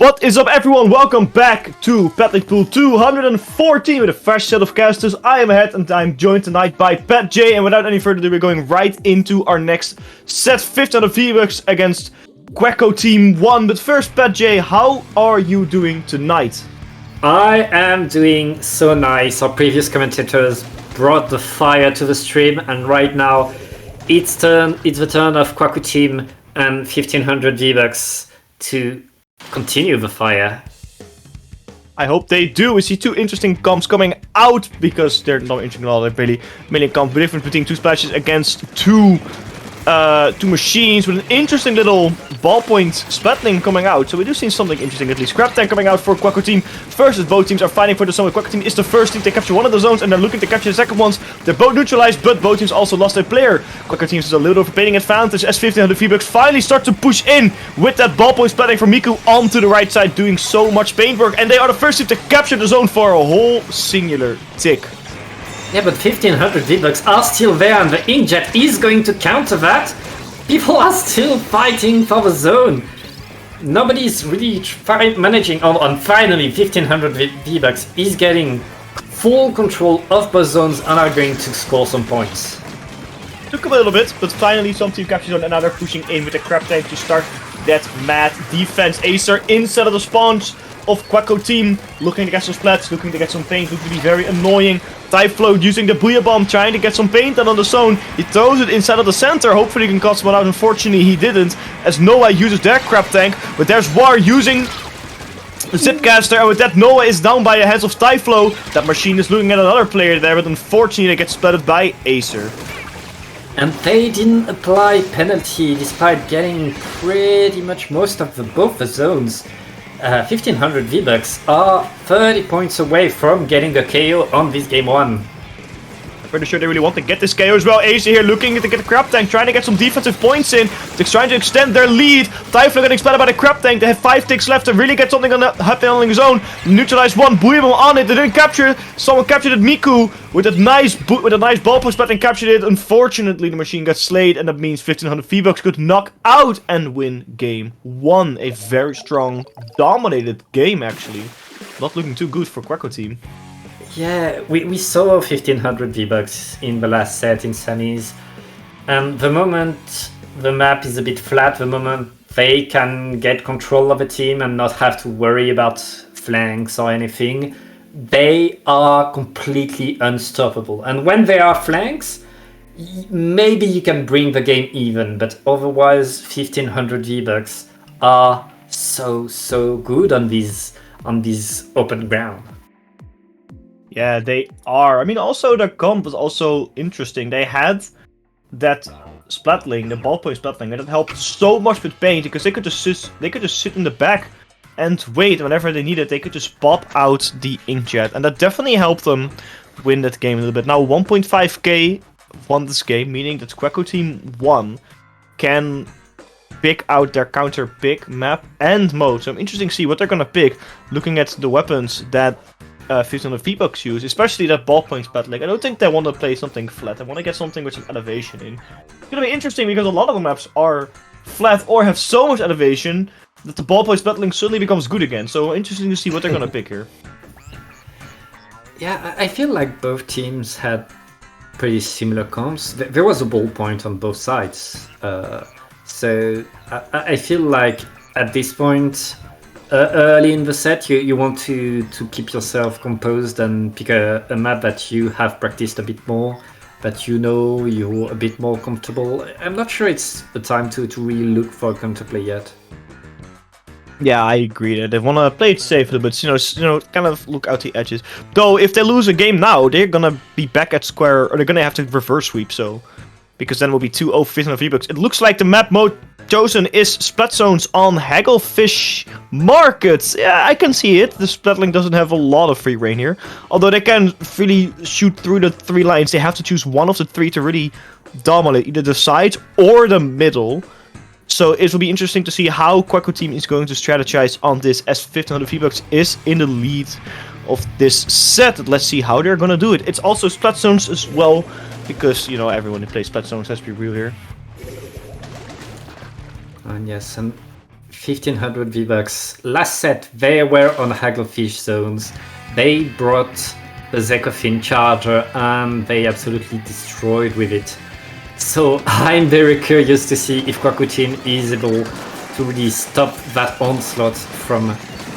What is up, everyone? Welcome back to Patrick Pool 214 with a fresh set of casters. I am ahead and I'm joined tonight by Pat J. And without any further ado, we're going right into our next set, 1500 V-Bucks against Quoicouteam1. But first, Pat J, how are you doing tonight? I am doing so nice. Our previous commentators brought the fire to the stream, and right now it's the turn of Quoicouteam and 1500 V-Bucks to continue the fire. I hope they do. We see two interesting comps coming out because they're not interesting at all. They're barely million comps, the difference between two splashes against two machines with an interesting little ballpoint splatling coming out. So we do see something interesting at least. Scrap Tank coming out for Quoicouteam versus both teams are fighting for the zone. Quoicouteam is the first team to capture one of the zones and they're looking to capture the second ones. They're both neutralized, but both teams also lost a player. Quoicouteam is a little overpaying advantage as 1500 V-Bucks finally start to push in with that ballpoint splatting from Mako onto the right side, doing so much paintwork. And they are the first team to capture the zone for a whole singular tick. Yeah, but 1500 V-Bucks are still there, and the inkjet is going to counter that. People are still fighting for the zone. Nobody's really managing on. Finally, 1500 V-Bucks is getting full control of both zones and are going to score some points. Took a little bit, but finally some team captures on, and now they're pushing in with the Crab Tank to start that mad defense. Acer inside of the spawns of Quoicouteam, looking to get some splats, looking to get some paint, looking to be very annoying. Typhloat using the Booyah Bomb, trying to get some paint on the zone. He throws it inside of the center, hopefully he can cut someone out. Unfortunately he didn't, as Noah uses their Crab Tank, but there's War using Zipcaster, and with that Noah is down by the hands of Typhloat. That machine is looking at another player there, but unfortunately they get splatted by Acer. And they didn't apply penalty despite getting pretty much most of both the zones. 1500 V-Bucks are 30 points away from getting the KO on this game one. I'm pretty sure they really want to get this KO as well. Ace here looking to get the Crab Tank, trying to get some defensive points in. They're trying to extend their lead. Typhloat getting splatted by the Crab Tank. They have 5 ticks left to really get something on the happening zone. Neutralize one, Booyah Bomb on it. They didn't capture it. Someone captured it, Miku, with a nice ballpoint splat and captured it. Unfortunately, the machine got slayed, and that means 1500 V-Bucks could knock out and win game one. A very strong, dominated game actually. Not looking too good for Quoicouteam. Yeah, we saw 1500 V-Bucks in the last set in semis, and the moment the map is a bit flat, the moment they can get control of a team and not have to worry about flanks or anything, they are completely unstoppable. And when there are flanks, maybe you can bring the game even, but otherwise 1500 V-Bucks are so good on this open ground. Yeah, they are. I mean, also their comp was also interesting. They had that splatling, the ballpoint splatling, and it helped so much with paint because they could just sit in the back and wait. Whenever they needed, they could just pop out the inkjet, and that definitely helped them win that game a little bit. Now 1.5k won this game, meaning that Quoicouteam1 can pick out their counter pick map and mode. So I'm interested to see what they're gonna pick, looking at the weapons that 1500 V-Bucks use, especially that ballpoint splatling. I don't think they want to play something flat. They want to get something with some elevation in. It's gonna be interesting because a lot of the maps are flat or have so much elevation that the ballpoint splatling suddenly becomes good again. So interesting to see what they're gonna pick here. Yeah, I feel like both teams had pretty similar comps. There was a ballpoint on both sides, so I feel like at this point, early in the set, you want to keep yourself composed and pick a map that you have practiced a bit more, that you know you're a bit more comfortable. I'm not sure it's the time to really look for a counterplay yet. Yeah, I agree. They want to play it safe a little bit, you know, kind of look out the edges. Though, if they lose a game now, they're gonna be back at square, or they're gonna have to reverse sweep. So, because then it will be 2-0 1500 V-Bucks. It looks like the map mode chosen is splat zones on Hagglefish Market. Yeah, I can see it. The splatling doesn't have a lot of free reign here. Although they can really shoot through the 3 lines. They have to choose one of the 3 to really dominate either the sides or the middle. So it will be interesting to see how Quoicouteam is going to strategize on this, as 1500 V-Bucks is in the lead of this set. Let's see how they're gonna do it. It's also splat zones as well, because, you know, everyone who plays splat zones, let's be real here. And yes, and 1500 V-Bucks. Last set, they were on Hagglefish zones. They brought the Zekofin charger and they absolutely destroyed with it. So I'm very curious to see if Quoicouteam is able to really stop that onslaught from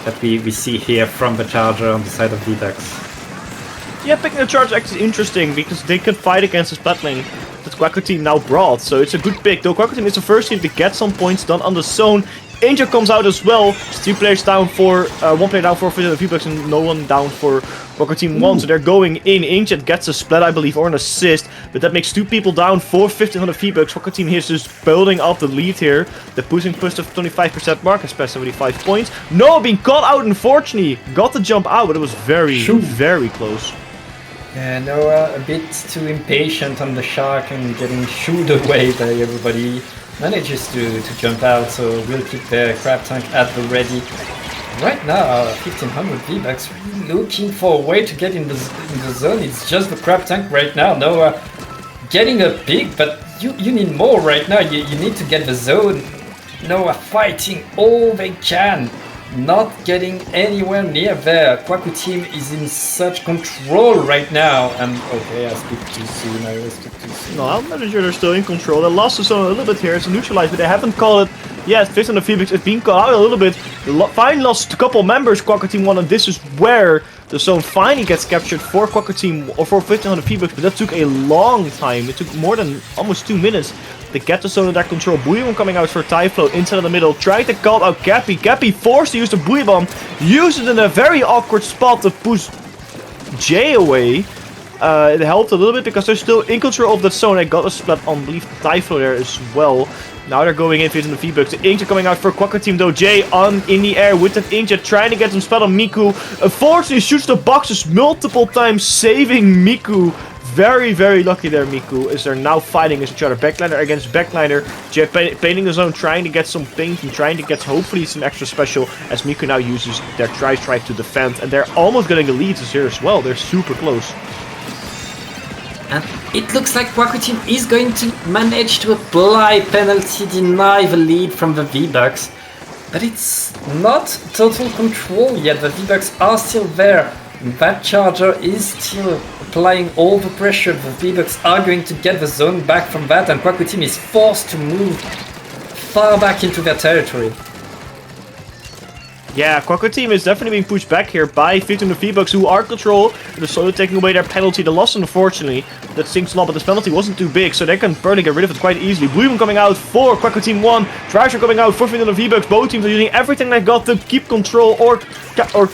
that we see here from the charger on the side of V-Bucks. Yeah, picking the charge is actually interesting because they can fight against the Splatling that Quoicouteam now brought, so it's a good pick. Though Quoicouteam is the first team to get some points done on the zone. Angel comes out as well. It's 2 players down for, 1 player down for V-Bucks and no one down for Quoicouteam1. So they're going in. Angel gets a split, I believe, or an assist, but that makes 2 people down for 1500 V-Bucks. Quoicouteam here is just building up the lead here. They're pushing push to 25% mark, has passed 75 points. Noah being caught out, unfortunately. Got the jump out, but it was very, very close. Yeah, Noah a bit too impatient on the shark and getting shooed away by everybody. Manages to jump out, so we'll keep the crab tank at the ready. Right now, 1500 V-Bucks really looking for a way to get in the zone. It's just the crab tank right now. Noah getting a pick, but you need more right now. You need to get the zone. Noah fighting all they can. Not getting anywhere near there. Quoicouteam is in such control right now. And okay, I speak too soon. I always speak too soon. No, I'm not sure they're still in control. They lost the zone a little bit here. It's neutralized, but they haven't called it yet. Fist on the V-Bucks is being called out a little bit. Finally lost a couple members, Quoicouteam1, and this is where the zone finally gets captured for Quoicouteam or for 1500 V-Bucks. But that took a long time. It took more than almost 2 minutes. They get the zone under control. Buoy coming out for Typhlow inside of the middle. Trying to call out Gappy. Gappy forced to use the Buoy Bomb. Uses it in a very awkward spot to push Jay away. It helped a little bit because they're still in control of that zone. They got a split on, I believe, Typhlow there as well. Now they're going in, facing the V-Bucks. The Inkjet coming out for Quoicouteam though. Jay in the air with that Inkjet, trying to get some spell on Miku. Unfortunately, shoots the boxes multiple times, saving Miku. Very, very lucky there, Miku, as they're now fighting against each other. Backliner against backliner. Jay painting the zone, trying to get some paint and trying to get hopefully some extra special as Miku now uses their tri-strike to defend. And they're almost getting a lead here as well. They're super close. And it looks like Quoicouteam is going to manage to apply penalty, deny the lead from the V-Bucks. But it's not total control yet. The V-Bucks are still there. That charger is still applying all the pressure. The V-Bucks are going to get the zone back from that, and Quoicouteam is forced to move far back into their territory. Yeah, Quoicouteam is definitely being pushed back here by 1500 V-Bucks, who are in control. They're slowly taking away their penalty. The loss, unfortunately, that stinks a lot, but this penalty wasn't too big, so they can probably get rid of it quite easily. Bloom coming out for Quoicouteam1. Thrasher coming out for 1500 V-Bucks. Both teams are using everything they got to keep control or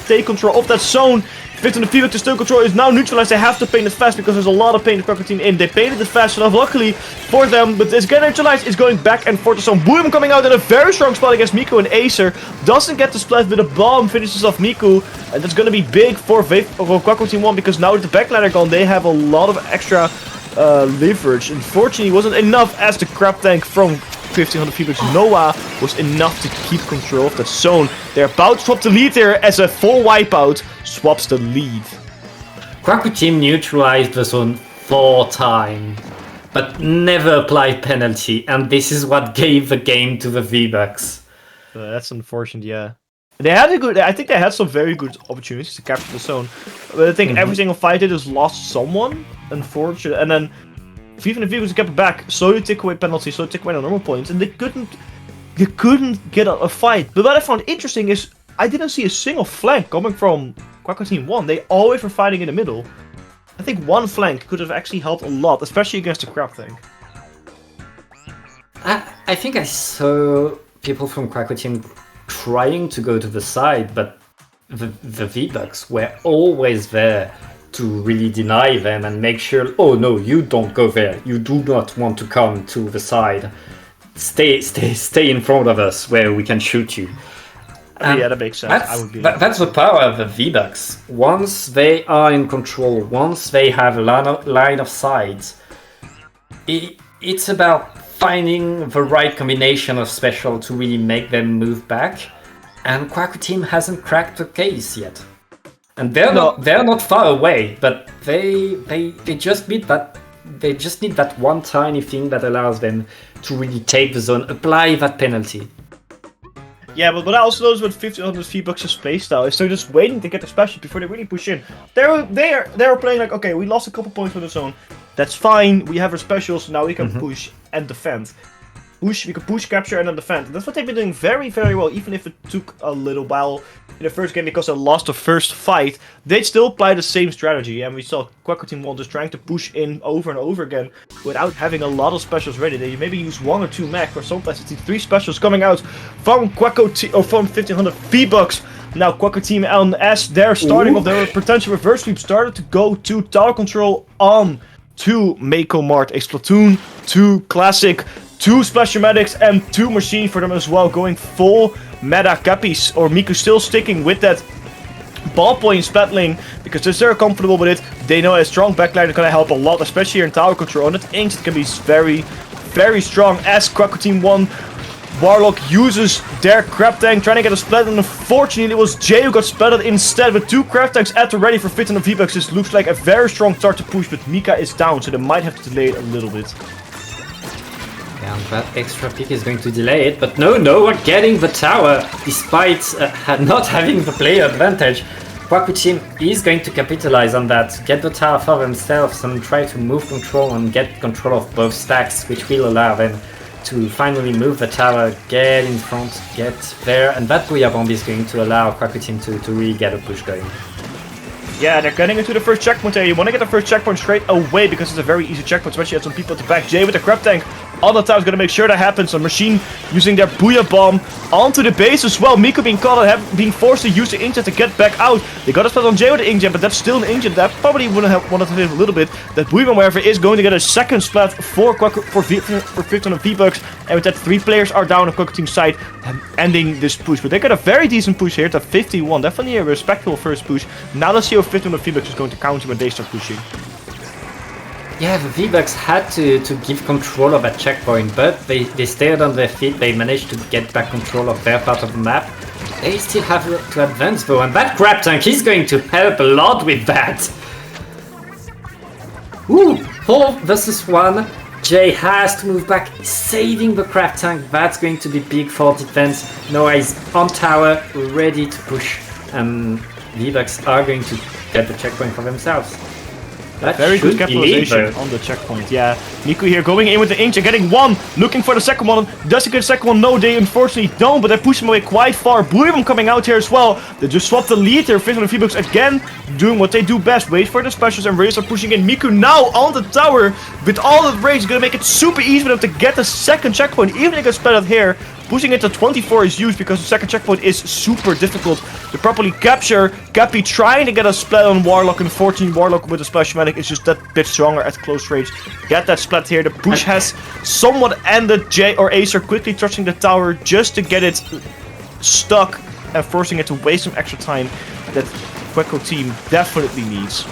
take control of that zone. 1500 V-Bucks is still control, is now neutralized. They have to paint it fast because there's a lot of paint Quoicouteam in. They painted it fast enough, luckily for them, but it's getting neutralized. It's going back and forth to some. Boom coming out in a very strong spot against Miku and Acer. Doesn't get the splat, but a bomb finishes off Miku, and that's going to be big for Quoicouteam1 because now with the backliner gone, they have a lot of extra leverage. Unfortunately, it wasn't enough as the crab tank from 1500 V-Bucks Noah was enough to keep control of that zone. They're about to swap the lead there as a full wipeout swaps the lead. Quoicouteam neutralized the zone 4 times, but never applied penalty, and this is what gave the game to the V-Bucks. That's unfortunate, yeah. They had I think they had some very good opportunities to capture the zone, but I think every single fight they just lost someone, unfortunately, and then 1500 V-Bucks kept it back, slowly take away penalties, slowly take away the normal points, and they couldn't get a fight. But what I found interesting is I didn't see a single flank coming from Quoicouteam1. They always were fighting in the middle. I think one flank could have actually helped a lot, especially against the crab thing. I think I saw people from Quoicouteam trying to go to the side, but the V-Bucks were always there to really deny them and make sure, oh no, you don't go there. You do not want to come to the side. Stay in front of us where we can shoot you. Yeah, that makes sense. That's the power of the V-Bucks. Once they are in control, once they have a line of sight, it's about finding the right combination of special to really make them move back. And Quoicouteam hasn't cracked the case yet. And they're not far away, but they just need that one tiny thing that allows them to really take the zone, apply that penalty. Yeah, but what I also noticed with 1500 V-Bucks' playstyle is they're just waiting to get the specials before they really push in. They were playing like, okay, we lost a couple points with the zone. That's fine. We have our specials, so now we can push and defend. We can push, capture, and then defend. And that's what they've been doing very, very well, even if it took a little while in the first game because they lost the first fight. They still apply the same strategy, and we saw Quoicouteam1 just trying to push in over and over again without having a lot of specials ready. They maybe use 1 or 2 mech, or sometimes it's 3 specials coming out from from 1500 V-Bucks. Now Quoicouteam1, as they're starting off their potential reverse sweep, started to go to tower control on to Mako Mart, a Splatoon 2 classic. 2 Splash Medics and 2 machine for them as well, going full meta Cappies, or Miku still sticking with that ballpoint Splatling because they're comfortable with it. They know a strong backline is going to help a lot, especially here in tower control, and that Ancient can be very, very strong as Quoicouteam1 Warlock uses their crab tank trying to get a splat, and unfortunately it was Jay who got splatted instead with 2 crab tanks at the ready for 1500 V-Bucks. This looks like a very strong start to push, but Mika is down, so they might have to delay it a little bit. And that extra pick is going to delay it, but no, we're getting the tower, despite not having the player advantage. Quoicouteam is going to capitalize on that, get the tower for themselves, and try to move control and get control of both stacks, which will allow them to finally move the tower, get in front, get there, and that Booyah Bomb is going to allow Quoicouteam to really get a push going. Yeah, they're getting into the first checkpoint there. You want to get the first checkpoint straight away because it's a very easy checkpoint, especially at some people at the back. Jay with the crab tank all the time is going to make sure that happens. A machine using their Booyah Bomb onto the base as well. Miko being caught and being forced to use the Inkjet to get back out. They got a spot on Jay with the Inkjet, but that's still an Inkjet. That probably wouldn't have wanted to live a little bit. That Booyah Bomb, however, is going to get a second splat for 1500 V-Bucks. And with that, 3 players are down on Quoicouteam's side, ending this push. But they got a very decent push here to 51. Definitely a respectable first push. Now let's see how 1500 V-Bucks is going to counter when they start pushing. Yeah, the V-Bucks had to give control of that checkpoint, but they stayed on their feet. They managed to get back control of their part of the map. They still have to advance though, and that crab tank is going to help a lot with that. Ooh, 4 versus 1. Jay has to move back, saving the crab tank. That's going to be big for defense. Noah is on tower, ready to push, and V-Bucks are going to get the checkpoint for themselves. That very good capitalization on the checkpoint. Yeah, Miku here going in with the Inkjet, getting 1, looking for the second one. Does he get the second one? No, they unfortunately don't, but they push him away quite far. Booyah Bomb coming out here as well. They just swapped the lead here. 1500 V-Bucks again doing what they do best. Wait for the specials, and Rays are pushing in. Miku now on the tower with all the rage. Gonna make it super easy for them to get the second checkpoint, even if they get splattered here. Pushing it to 24 is used because the second checkpoint is super difficult to properly capture. Cappy trying to get a splat on Warlock, and 14 Warlock with a Splash Medic is just that bit stronger at close range. Get that splat here. The push has somewhat ended. Jay or Acer quickly touching the tower just to get it stuck and forcing it to waste some extra time that Quoicouteam definitely needs.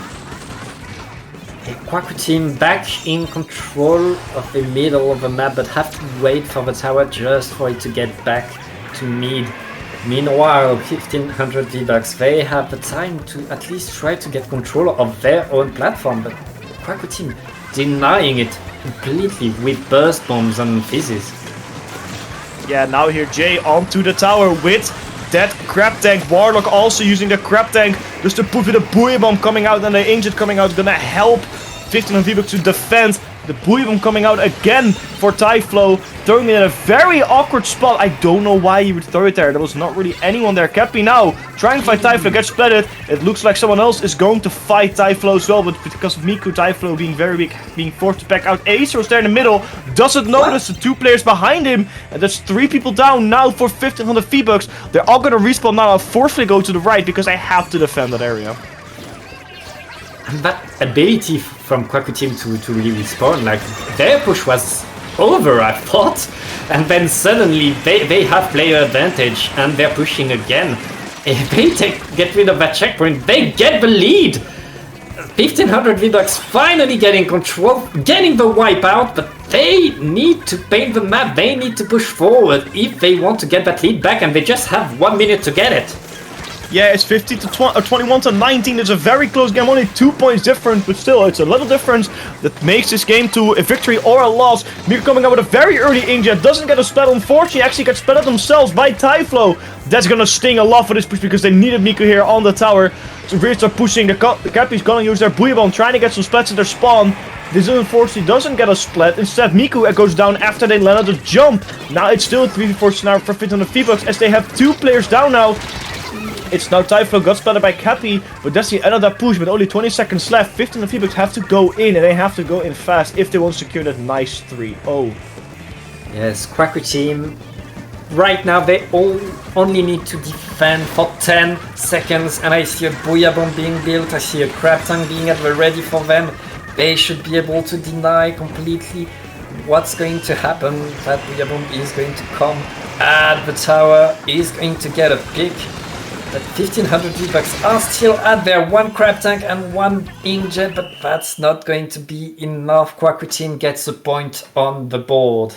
Quoicouteam back in control of the middle of the map, but have to wait for the tower just for it to get back to mid. Meanwhile, 1500 V-Bucks, they have the time to at least try to get control of their own platform, but Quoicouteam denying it completely with burst bombs and fizzes. Yeah, now here Jay onto the tower with that crab tank. Warlock also using the crab tank just to put with a Booyah Bomb coming out, and the Ancient coming out, gonna help 1500 V-Bucks to defend. The Booyah Bomb coming out again for Typhlow, throwing it in a very awkward spot. I don't know why he would throw it there. There was not really anyone there. Cappy now trying to fight Typhlow, gets splatted. It looks like someone else is going to fight Typhlow as well, but because of Miku, Typhlow being very weak, being forced to back out. Acer was there in the middle, doesn't notice the 2 players behind him, and there's 3 people down now for 1500 V-Bucks. They're all gonna respawn now and forcefully go to the right because they have to defend that area. And that ability from Quoicouteam to really respawn, like their push was over, I thought, and then suddenly they have player advantage and they're pushing again. If they get rid of that checkpoint, they get the lead. 1500 V-Bucks finally getting control, getting the wipe out, but they need to paint the map, they need to push forward if they want to get that lead back, and they just have 1 minute to get it. Yeah, it's 50 to 20, 21 to 19. It's a very close game, only 2 points difference, but still, it's a little difference that makes this game to a victory or a loss. Miko coming out with a very early inkjet, doesn't get a splat. Unfortunately, actually gets splatted themselves by Typhlo. That's gonna sting a lot for this push because they needed Miko here on the tower. So really start pushing. The Cappy's gonna use their Booyah Bomb, trying to get some splats in their spawn. This unfortunately doesn't get a splat. Instead, Miko goes down after they landed the jump. Now it's still a 3v4 scenario for 1500 V-Bucks as they have 2 players down now. It's now Typhlo got splattered by Cappy, but that's the end of that push. With only 20 seconds left, 1500 V-Bucks have to go in, and they have to go in fast if they want to secure that nice 3-0. Yes, Quoicouteam. Right now they all only need to defend for 10 seconds, and I see a Booyah Bomb being built, I see a Crab Tank being at the ready for them. They should be able to deny completely what's going to happen. That Booyah Bomb is going to come at the tower, is going to get a pick. But 1500 V-Bucks are still at there, 1 Crab Tank and 1 Inkjet, but that's not going to be enough. Quoicouteam gets a point on the board.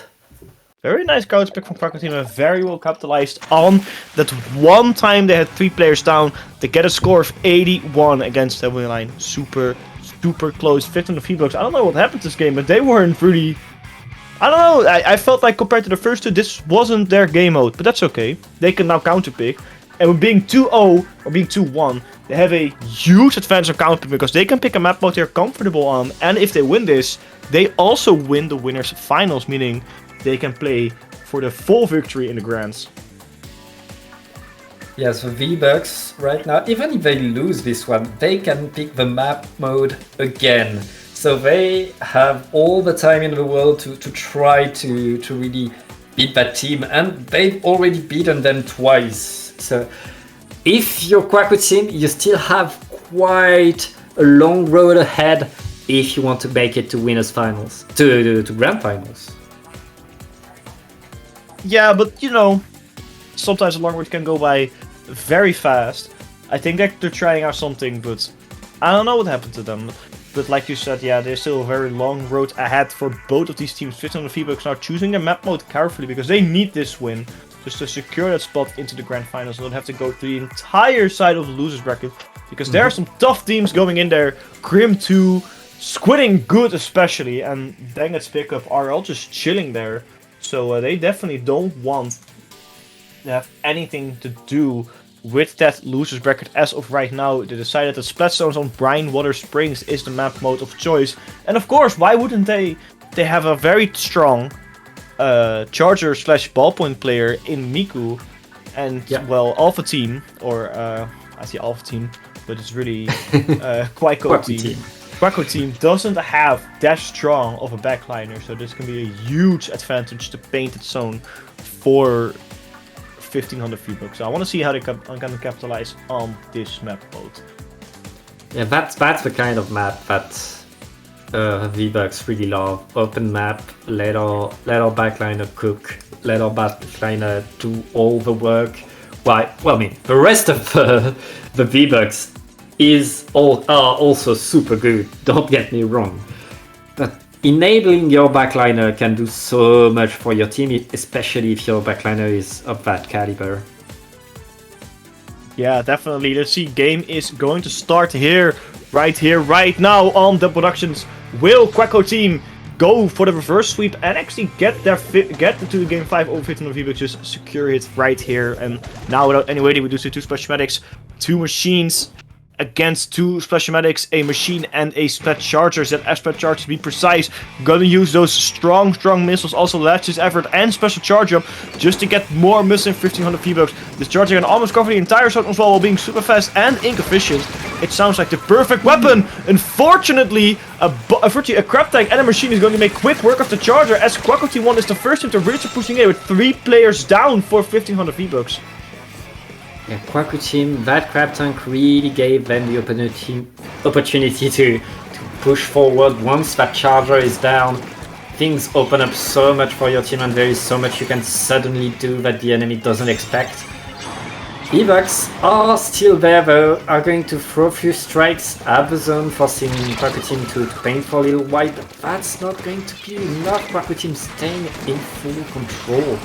Very nice counter pick from Quoicouteam, and very well capitalized on that one time they had 3 players down. They get a score of 81 against the win line. Super close. 1500 V-Bucks. I don't know what happened to this game, but they weren't really... I don't know. I felt like compared to the first two, this wasn't their game mode, but that's okay. They can now counter pick. And with being 2-0 or being 2-1, they have a huge advantage on counter pick because they can pick a map mode they're comfortable on. And if they win this, they also win the winners finals, meaning they can play for the full victory in the grands. Yes, the V-Bucks right now, even if they lose this one, they can pick the map mode again. So they have all the time in the world to try to really beat that team, and they've already beaten them twice. So if you're Quoicouteam, you still have quite a long road ahead if you want to make it to winners finals, to grand finals. Yeah, but you know, sometimes a long road can go by very fast. I think that they're trying out something, but I don't know what happened to them. But like you said, yeah, there's still a very long road ahead for both of these teams. 1500 V-Bucks now choosing their map mode carefully because they need this win just to secure that spot into the grand finals. They don't have to go through the entire side of the losers bracket because there are some tough teams going in there. Grim 2, Squidding Good especially, and Dangit's Pickup are all just chilling there. So they definitely don't want to have anything to do with that losers bracket as of right now. They decided that Splatstones on Brinewater Springs is the map mode of choice. And of course, why wouldn't they? They have a very strong charger / ballpoint player in Miku. And, well, Alpha Team, or I say Alpha Team, but it's really Quoicouteam. Quoicouteam doesn't have that strong of a backliner, so this can be a huge advantage to paint its zone for 1500 V-Bucks. So I want to see how they can capitalize on this map mode. Yeah, that's the kind of map that V-Bucks really love. Open map, let our backliner cook, let our backliner do all the work. Well, I mean, the rest of the V-Bucks are also super good, don't get me wrong. But enabling your backliner can do so much for your team, especially if your backliner is of that caliber. Yeah, definitely. Let's see, game is going to start here, right now on Dapple Productions. Will Quoicouteam go for the reverse sweep and actually get to the game 5 over 15 V-Bucks, just secure it right here. And now without any waiting, we do see 2 Splash Medics, 2 machines against 2 Splash Medics, a machine and a Splat Chargers. That Splat Chargers, to be precise, gonna use those strong missiles, also Latches Effort and Special Charge Up, just to get more missing 1500 V-Bucks. This Charger can almost cover the entire zone as well while being super fast and ink efficient. It sounds like the perfect weapon. Unfortunately, a Crab Tank and a machine is going to make quick work of the Charger, as Quoicouteam1 is the first team to really start pushing in with 3 players down for 1500 V-Bucks. Yeah, Quoicouteam, that Crab Tank really gave them the opportunity to push forward. Once that Charger is down, things open up so much for your team, and there is so much you can suddenly do that the enemy doesn't expect. V-Bucks are still there though, are going to throw a few strikes at the zone, forcing Quoicouteam to paint for a little while, but that's not going to be enough. Quoicouteam staying in full control.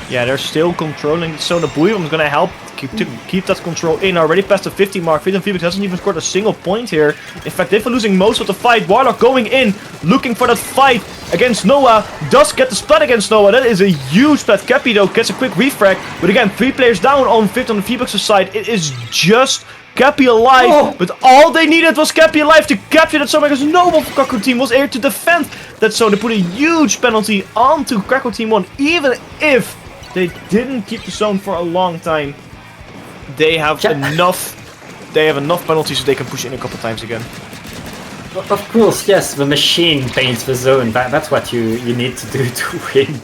Yeah, they're still controlling, so the Buium is gonna help keep that control in. Already past the 50 mark, Freedom Phoenix hasn't even scored a single point here. In fact, they've been losing most of the fight. Warlock going in, looking for that fight against Noah. Does get the splat against Noah. That is a huge splat. Cappy though gets a quick refrag, but again, 3 players down on 50 on the V-Bucks' side. It is just Cappy alive, but all they needed was Cappy alive to capture that zone because no one from Quoicouteam was here to defend that zone. They put a huge penalty onto Quoicouteam1, even if they didn't keep the zone for a long time. They have enough. They have enough penalties so they can push in a couple times again. Of course, yes, the machine paints the zone. That's what you need to do to win.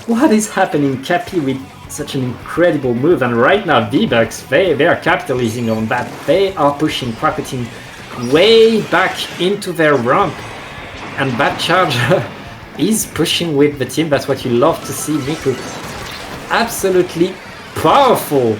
What is happening? Cappy with such an incredible move, and right now vbucks, they are capitalizing on that. They are pushing Quoicouteam way back into their ramp, and that charger is pushing with the team. That's what you love to see. Mako absolutely powerful.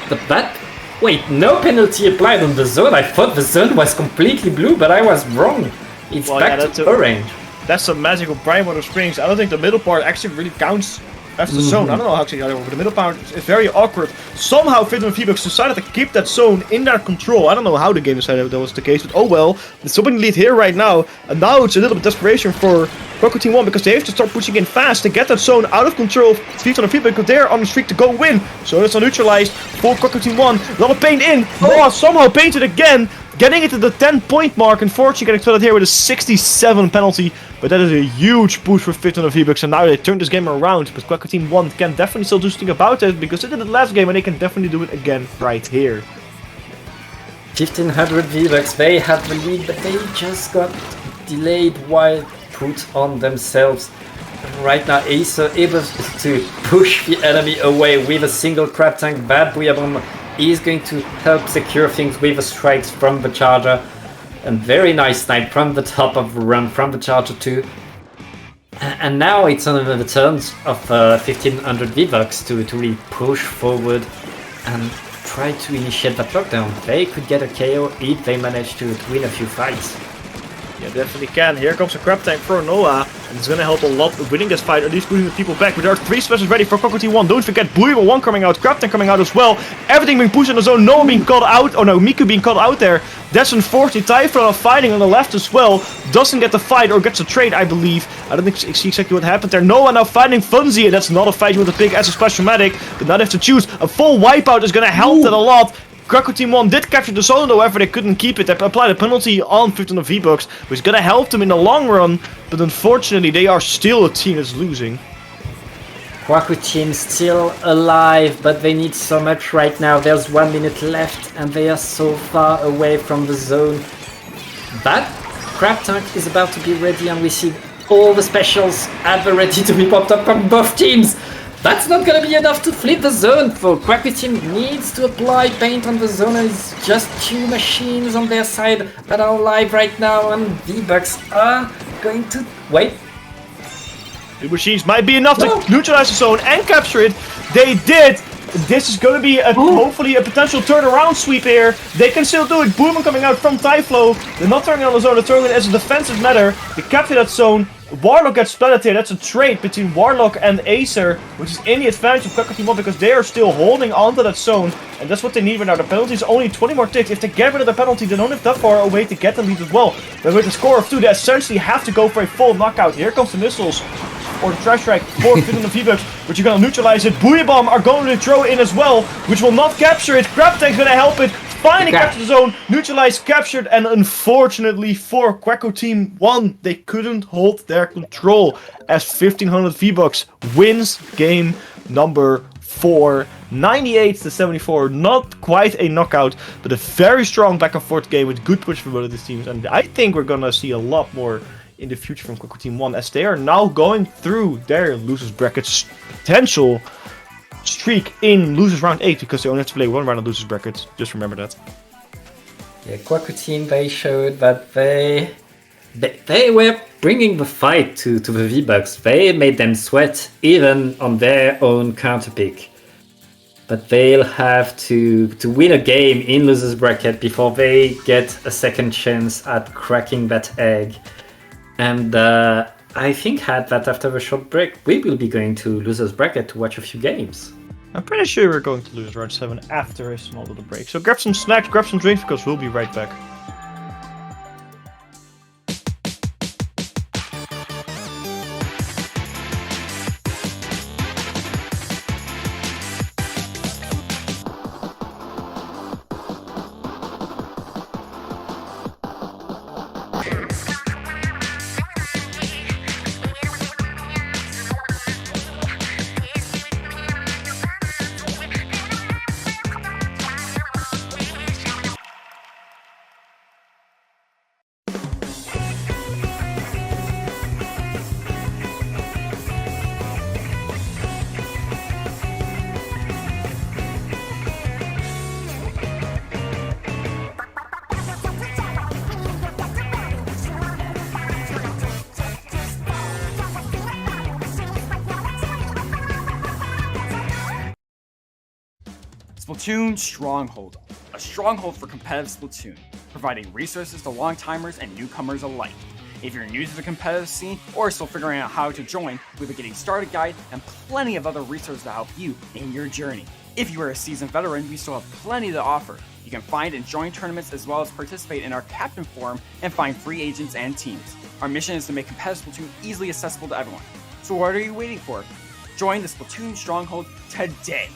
But that... Wait, no penalty applied on the zone. I thought the zone was completely blue, but I was wrong. It's back to orange. That's the magic of Brinewater Springs. I don't think the middle part actually really counts as the zone. I don't know how to get over. The middle part is very awkward. Somehow Freedom and vbucks decided to keep that zone in their control. I don't know how the game decided that was the case, but oh well. There's somebody lead here right now, and now it's a little bit desperation for Quoicouteam1 because they have to start pushing in fast to get that zone out of control. Freedom and vbucks because they're on the streak to go win. So that's neutralized for Quoicouteam1. A lot of paint in. Oh, somehow painted again. Getting it to the 10-point mark, unfortunately getting flooded here with a 67 penalty, but that is a huge push for 15 on the vbucks, and now they turned this game around, but Quoicouteam1 can definitely still do something about it, because they did it last game, and they can definitely do it again right here. 1500 vbucks, they have the lead, but they just got delayed while put on themselves. And right now Acer able to push the enemy away with a single crab tank. Bad Booyah Bomb is going to help secure things with the strikes from the charger, and very nice snipe from the top of the run from the charger too. And now it's on the turns of 1500 vbucks to really push forward and try to initiate that lockdown. They could get a KO if they manage to win a few fights. Yeah, definitely can. Here comes a crab tank for Noah, and it's gonna help a lot with winning this fight, at least putting the people back. But there are 3 specials ready for Quoicouteam1. Don't forget Brinewater coming out, crab tank coming out as well. Everything being pushed in the zone, Noah being caught out. Oh no, Mako being caught out there. That's unfortunately. Typhon fighting on the left as well. Doesn't get the fight or gets a trade, I believe. I don't think I see exactly what happened there. Noah now fighting Funzy, and that's not a fight with a big ass splash dramatic. But now they have to choose. A full wipeout is gonna help that a lot. Quoicouteam1 did capture the zone, however they couldn't keep it. They applied a penalty on 15 of vbucks, which is gonna help them in the long run, but unfortunately they are still a team that's losing. Quoicouteam still alive, but they need so much right now. There's 1 minute left, and they are so far away from the zone. But crab tank is about to be ready, and we see all the specials at the ready to be popped up from both teams. That's not gonna be enough to flip the zone, for Quoicouteam needs to apply paint on the zone, and it's just 2 machines on their side that are alive right now, and vbucks are going to... Wait. 2 machines might be enough to neutralize the zone and capture it. They did. This is going to be hopefully a potential turnaround sweep here. They can still do it. Boomer coming out from Typhlo. They're not turning on the zone. They're turning it as a defensive matter. They capture that zone. Warlock gets splatted here. That's a trade between Warlock and Acer, which is in the advantage of Quoicouteam1 because they are still holding onto that zone. And that's what they need right now. The penalty is only 20 more ticks. If they get rid of the penalty, they don't have that far away to get the lead as well. But with a score of 2, they essentially have to go for a full knockout. Here comes the missiles. Or the trash strike for 15 vbucks, but you're gonna neutralize it. Booyah Bomb are going to throw in as well, which will not capture it. Crab Tank's gonna help it. Finally capture the zone, neutralized, captured, and unfortunately for Quoicouteam1, they couldn't hold their control as 1500 vbucks wins game number 4. 98-74, not quite a knockout, but a very strong back and forth game with good push for both of these teams, and I think we're gonna see a lot more in the future from Quoicouteam1 as they are now going through their losers brackets potential streak in losers round 8 because they only have to play 1 round of losers brackets. Just remember that. Yeah, Quoicouteam, they showed that they were bringing the fight to the vbucks. They made them sweat even on their own counter pick. But they'll have to win a game in losers bracket before they get a second chance at cracking that egg. And I think that after the short break, we will be going to Losers Bracket to watch a few games. I'm pretty sure we're going to lose round 7 after a small little break. So grab some snacks, grab some drinks, because we'll be right back. Splatoon Stronghold, a stronghold for competitive Splatoon, providing resources to long-timers and newcomers alike. If you're new to the competitive scene or still figuring out how to join, we have a getting started guide and plenty of other resources to help you in your journey. If you are a seasoned veteran, we still have plenty to offer. You can find and join tournaments as well as participate in our Captain Forum and find free agents and teams. Our mission is to make competitive Splatoon easily accessible to everyone. So what are you waiting for? Join the Splatoon Stronghold today!